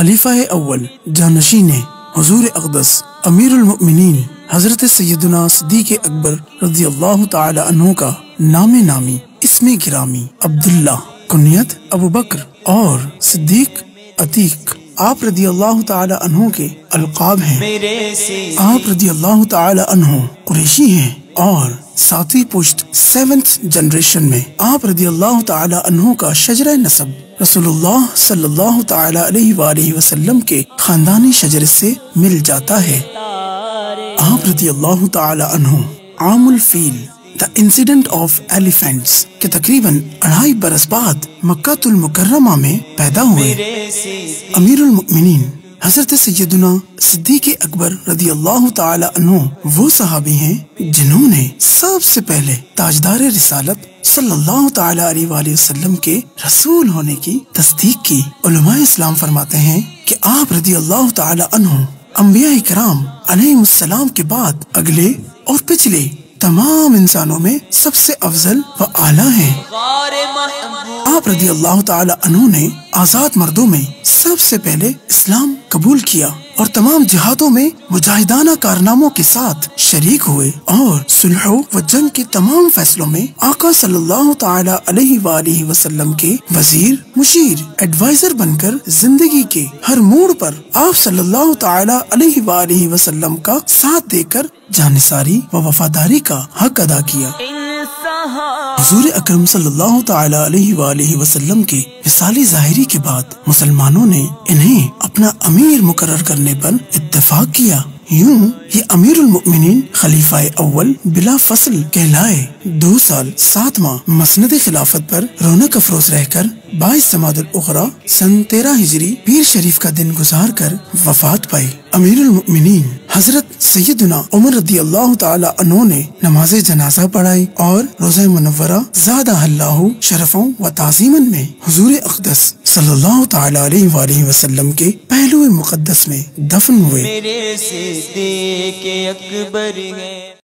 خلیفہ اول جانشین حضور اقدس امیر المؤمنین حضرت سیدنا صدیق اکبر رضی اللہ تعالی عنہ کا نام نامی اسم گرامی عبداللہ، کنیت ابو بکر اور صدیق عتیق آپ رضی اللہ تعالی عنہ کے القاب ہیں۔ آپ رضی اللہ تعالی عنہ قریشی ہیں اور ساتویں پشت 7th جنریشن میں آپ رضی اللہ تعالی عنہ کا شجرہ نسب رسول اللہ صلی اللہ تعالی علیہ وآلہ وسلم کے خاندانی شجر سے مل جاتا ہے۔ آپ رضی اللہ تعالی عنہ عام الفیل The Incident of Elephants کے تقریباً 2.5 برس بعد مکہ المکرمہ میں پیدا ہوئے۔ امیر المؤمنین حضرت سیدنا صدیق اکبر رضی اللہ تعالی عنہ وہ صحابی ہیں جنہوں نے سب سے پہلے تاجدار رسالت صلی اللہ تعالی علیہ وآلہ وسلم کے رسول ہونے کی تصدیق کی۔ علماء اسلام فرماتے ہیں کہ آپ رضی اللہ تعالی عنہ انبیاء کرام علیہ السلام کے بعد اگلے اور پچھلے تمام انسانوں میں سب سے افضل و اعلیٰ ہیں۔ آپ رضی اللہ تعالی عنہ نے آزاد مردوں میں سب سے پہلے اسلام قبول کیا اور تمام جہادوں میں مجاہدانہ کارناموں کے ساتھ شریک ہوئے اور صلح و جنگ کے تمام فیصلوں میں آقا صلی اللہ تعالی علیہ وآلہ وسلم کے وزیر، مشیر، ایڈوائزر بن کر زندگی کے ہر موڑ پر آپ صلی اللہ تعالی علیہ وآلہ وسلم کا ساتھ دے کر جانثاری و وفاداری کا حق ادا کیا۔ حضور اکرم صلی اللہ تعالی علیہ وآلہ وسلم کے مثالی ظاہری کے بعد مسلمانوں نے انہیں اپنا امیر مقرر کرنے پر اتفاق کیا۔ یوں یہ امیر المؤمنین خلیفہ اول بلا فصل کہلائے 2 سال 7 ماہ مسند خلافت پر رونق افروز رہ کر 22 جمادی الاخری سن 13 ہجری پیر شریف کا دن گزار کر وفات پائے۔ امیر المؤمنین حضرت سیدنا عمر رضی اللہ تعالی عنہ نے نماز جنازہ پڑھائی اور روضہ منورہ زادہ اللہ شرفوں و تعظیماً میں حضور اقدس صلی اللہ تعالی علیہ وآلہ وسلم کے پہلو مقدس میں دفن ہوئے۔